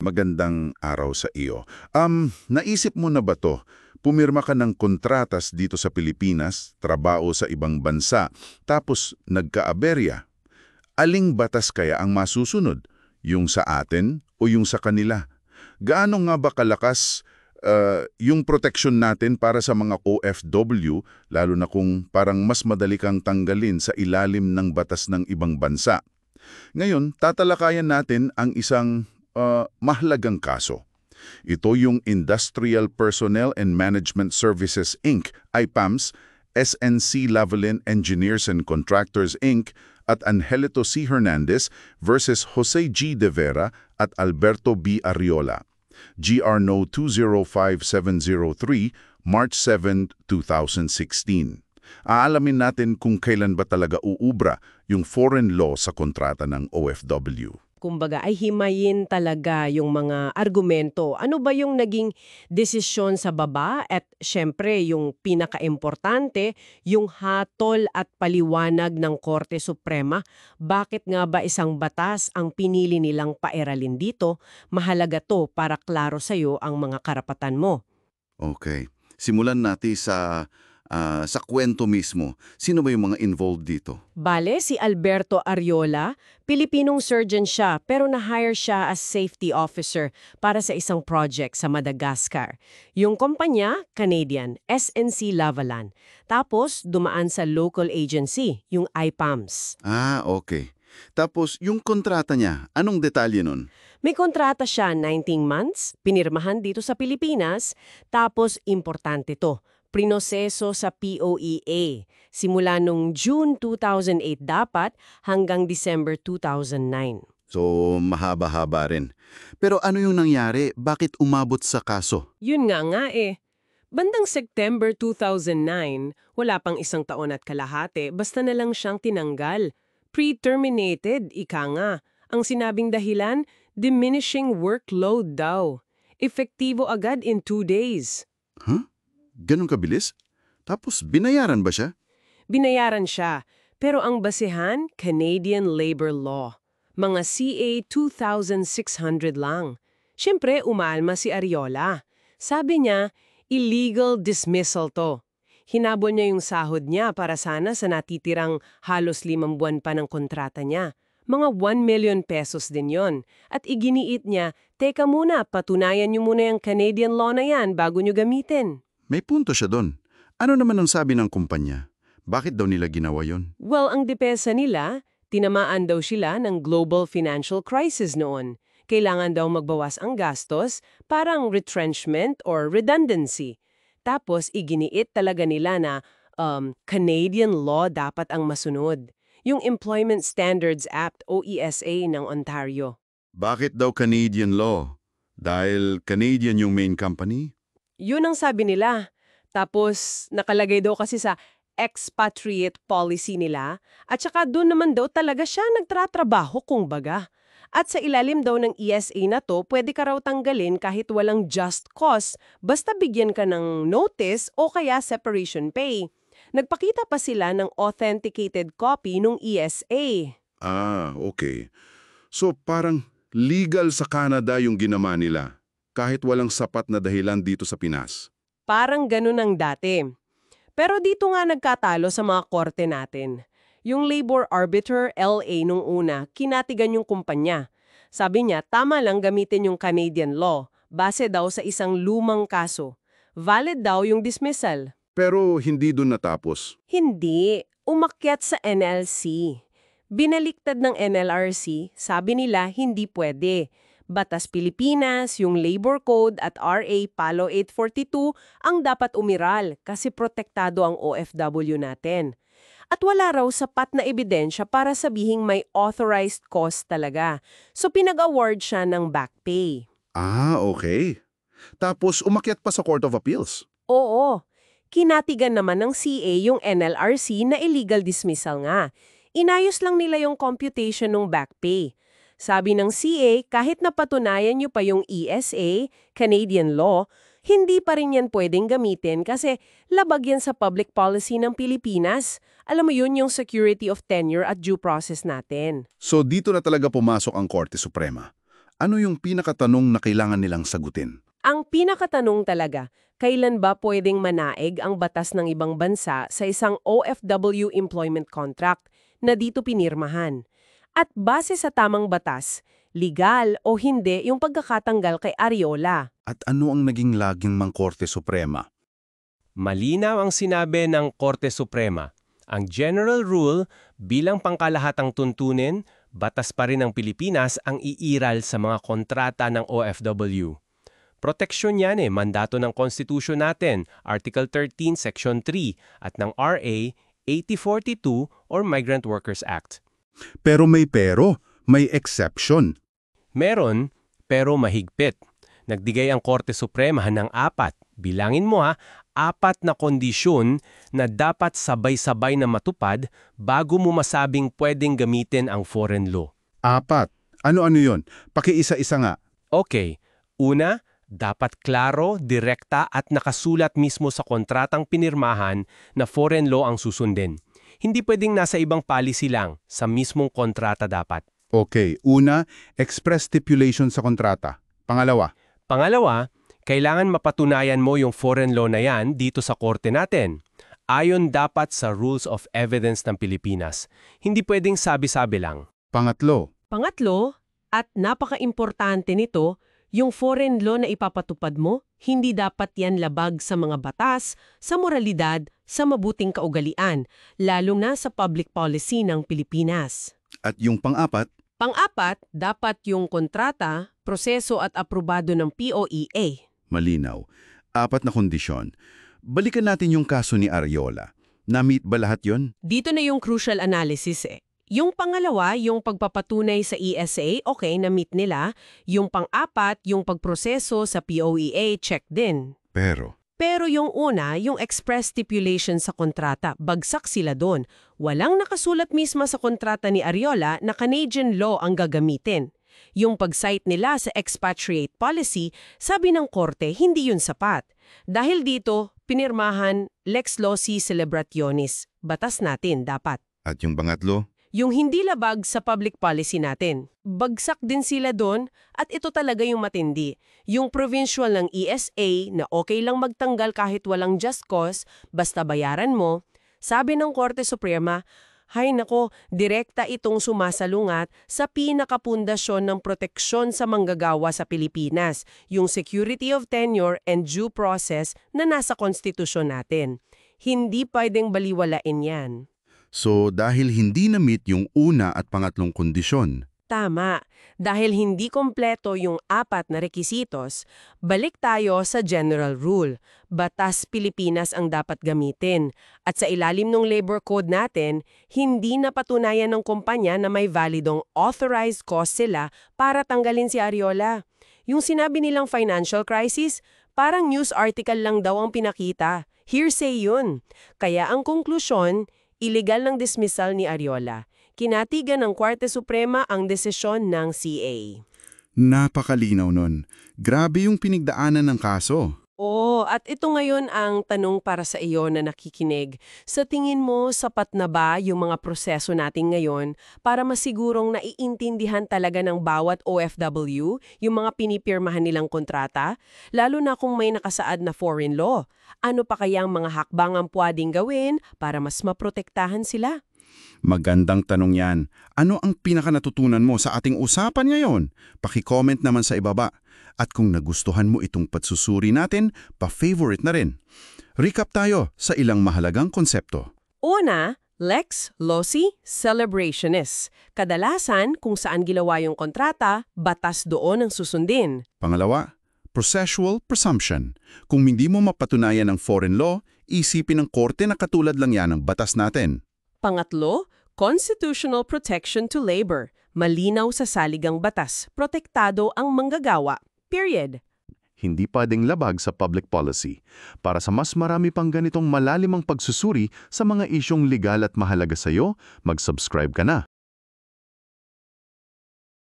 Magandang araw sa iyo. Naisip mo na ba to? Pumirma ka ng kontratas dito sa Pilipinas, trabaho sa ibang bansa, tapos nagka-aberya. Aling batas kaya ang masusunod? Yung sa atin o yung sa kanila? Gaano nga ba kalakas yung proteksyon natin para sa mga OFW, lalo na kung parang mas madali kang tanggalin sa ilalim ng batas ng ibang bansa? Ngayon, tatalakayan natin ang isang mahalagang kaso. Ito yung Industrial Personnel and Management Services Inc., IPAMS, SNC Lavalin Engineers and Contractors Inc., at Angelito C. Hernandez versus Jose G. De Vera at Alberto B. Arriola. GR No. 205703, March 7, 2016. Aalamin natin kung kailan ba talaga uubra yung foreign law sa kontrata ng OFW. Kumbaga ay himayin talaga yung mga argumento. Ano ba yung naging desisyon sa baba? At syempre, yung pinaka-importante, yung hatol at paliwanag ng Korte Suprema. Bakit nga ba isang batas ang pinili nilang pairalin dito? Mahalaga to para klaro sa'yo ang mga karapatan mo. Okay. Simulan natin sa kwento mismo. Sino ba yung mga involved dito? Bale, si Alberto Arriola, Pilipinong surgeon siya pero na-hire siya as safety officer para sa isang project sa Madagascar. Yung kumpanya, Canadian, SNC Lavalin. Tapos, dumaan sa local agency, yung IPAMS. Okay. Tapos, yung kontrata niya, anong detalye nun? May kontrata siya 19 months, pinirmahan dito sa Pilipinas, tapos importante to, prinoseso sa POEA. Simula nung June 2008 dapat hanggang December 2009. So, mahaba-haba rin. Pero ano yung nangyari? Bakit umabot sa kaso? Yun nga eh. Bandang September 2009, wala pang isang taon at kalahati, basta na lang siyang tinanggal. Pre-terminated, ika nga. Ang sinabing dahilan, diminishing workload daw. Epektibo agad in 2 days. Huh? Ganun kabilis? Tapos binayaran ba siya? Binayaran siya, pero ang basehan, Canadian Labor Law. Mga CA 2,600 lang. Siyempre, umalma si Arriola. Sabi niya, illegal dismissal to. Hinabol niya yung sahod niya para sana sa natitirang halos 5 buwan pa ng kontrata niya. Mga 1 million pesos din yon. At iginiit niya, teka muna, patunayan niyo muna yung Canadian law na yan bago niyo gamitin. May punto siya doon. Ano naman ang sabi ng kumpanya? Bakit daw nila ginawa yon? Well, ang depensa nila, tinamaan daw sila ng global financial crisis noon. Kailangan daw magbawas ang gastos, parang retrenchment or redundancy. Tapos, iginiit talaga nila na Canadian law dapat ang masunod. Yung Employment Standards Act o ESA ng Ontario. Bakit daw Canadian law? Dahil Canadian yung main company? Yun ang sabi nila. Tapos, nakalagay daw kasi sa expatriate policy nila at saka doon naman daw talaga siya nagtratrabaho kung baga. At sa ilalim daw ng ESA na to, pwede ka raw tanggalin kahit walang just cause, basta bigyan ka ng notice o kaya separation pay. Nagpakita pa sila ng authenticated copy ng ESA. Okay. So parang legal sa Canada yung ginawa nila, kahit walang sapat na dahilan dito sa Pinas. Parang ganun ang dati. Pero dito nga nagkatalo sa mga korte natin. Yung labor arbiter LA nung una, kinatigan yung kumpanya. Sabi niya, tama lang gamitin yung Canadian law, base daw sa isang lumang kaso. Valid daw yung dismissal. Pero hindi doon natapos. Hindi. Umakyat sa NLC. Binaliktad ng NLRC, sabi nila hindi pwede. Batas Pilipinas, yung Labor Code at RA Palo 842 ang dapat umiral kasi protektado ang OFW natin. At wala raw sapat na ebidensya para sabihing may authorized cause talaga. So pinag-award siya ng back pay. Okay. Tapos umakyat pa sa Court of Appeals. Oo. Kinatigan naman ng CA yung NLRC na illegal dismissal nga. Inayos lang nila yung computation ng back pay. Sabi ng CA, kahit napatunayan nyo pa yung ESA, Canadian law, hindi pa rin yan pwedeng gamitin kasi labag yan sa public policy ng Pilipinas. Alam mo yun yung security of tenure at due process natin. So dito na talaga pumasok ang Korte Suprema. Ano yung pinakatanong na kailangan nilang sagutin? Ang pinakatanong talaga, kailan ba pwedeng manaig ang batas ng ibang bansa sa isang OFW employment contract na dito pinirmahan? At base sa tamang batas, legal o hindi yung pagkakatanggal kay Ariola? At ano ang naging laging ng Korte Suprema? Malinaw ang sinabi ng Korte Suprema. Ang General Rule bilang pangkalahatang tuntunin, batas pa rin ng Pilipinas ang iiral sa mga kontrata ng OFW. Proteksyon yan mandato ng Constitution natin, Article 13, Section 3, at ng RA 8042 or Migrant Workers Act. Pero, may exception. Meron, pero mahigpit. Nagdigay ang Korte Suprema ng 4, bilangin mo 4 na kondisyon na dapat sabay-sabay na matupad bago mo masabing pwedeng gamitin ang foreign law. 4. Ano-ano yon? Pakiisa-isa nga. Okay, una, dapat klaro, direkta at nakasulat mismo sa kontratang pinirmahan na foreign law ang susundin. Hindi pwedeng nasa ibang policy lang, sa mismong kontrata dapat. Okay, una, express stipulation sa kontrata. Pangalawa, kailangan mapatunayan mo yung foreign law na yan dito sa korte natin. Ayon dapat sa Rules of Evidence ng Pilipinas. Hindi pwedeng sabi-sabi lang. Pangatlo, At napaka-importante nito, yung foreign law na ipapatupad mo, hindi dapat yan labag sa mga batas, sa moralidad, sa mabuting kaugalian, lalong na sa public policy ng Pilipinas. at yung pang-4, Pang-4, dapat yung kontrata, proseso at aprobado ng POEA. malinaw. 4 na kondisyon. Balikan natin yung kaso ni Ariola. Na-meet ba lahat yon? Dito na yung crucial analysis Yung pangalawa, yung pagpapatunay sa ESA, okay, na-meet nila. Yung pang-4, yung pagproseso sa POEA, check din. Pero yung una, yung express stipulation sa kontrata, bagsak sila doon. Walang nakasulat mismo sa kontrata ni Ariola na Canadian law ang gagamitin. Yung pag-cite nila sa expatriate policy, sabi ng korte, hindi yun sapat. Dahil dito, pinirmahan Lex Loci Celebrationis. Batas natin dapat. At yung pangatlo? Yung hindi labag sa public policy natin. Bagsak din sila doon at ito talaga yung matindi. Yung provincial ng ESA na okay lang magtanggal kahit walang just cause, basta bayaran mo, sabi ng Korte Suprema, hay nako, direkta itong sumasalungat sa pinakapundasyon ng proteksyon sa manggagawa sa Pilipinas, yung security of tenure and due process na nasa konstitusyon natin. Hindi pwedeng baliwalain yan. So, dahil hindi na-meet yung una at pangatlong kondisyon, Tama. Dahil hindi kompleto yung 4 na rekisitos, balik tayo sa General Rule. Batas Pilipinas ang dapat gamitin. At sa ilalim ng labor code natin, hindi napatunayan ng kumpanya na may validong authorized cause sila para tanggalin si Ariola. Yung sinabi nilang financial crisis, parang news article lang daw ang pinakita. Hearsay yun. Kaya ang konklusyon, illegal ng dismissal ni Ariola. Kinatigan ng Korte Suprema ang desisyon ng CA. napakalinaw nun. Grabe yung pinigdaanan ng kaso. At ito ngayon ang tanong para sa iyo na nakikinig. Sa tingin mo, sapat na ba yung mga proseso natin ngayon para masigurong naiintindihan talaga ng bawat OFW yung mga pinipirmahan nilang kontrata? Lalo na kung may nakasaad na foreign law. Ano pa kayang mga hakbang ang pwedeng gawin para mas maprotektahan sila? Magandang tanong yan. Ano ang pinakanatutunan mo sa ating usapan ngayon? Paki-comment naman sa ibaba. At kung nagustuhan mo itong pagsusuri natin, pa-favorite na rin. Recap tayo sa ilang mahalagang konsepto. Una, Lex Loci Celebrationis. Kadalasan, kung saan ginawa yung kontrata, batas doon ang susundin. Pangalawa, processual presumption. Kung hindi mo mapatunayan ng foreign law, isipin ng korte na katulad lang yan ng batas natin. Pangatlo, constitutional protection to labor. Malinaw sa saligang batas. Protektado ang manggagawa. Period. Hindi pwedeng labag sa public policy. Para sa mas marami pang ganitong malalimang pagsusuri sa mga isyong legal at mahalaga sa iyo, mag-subscribe ka na.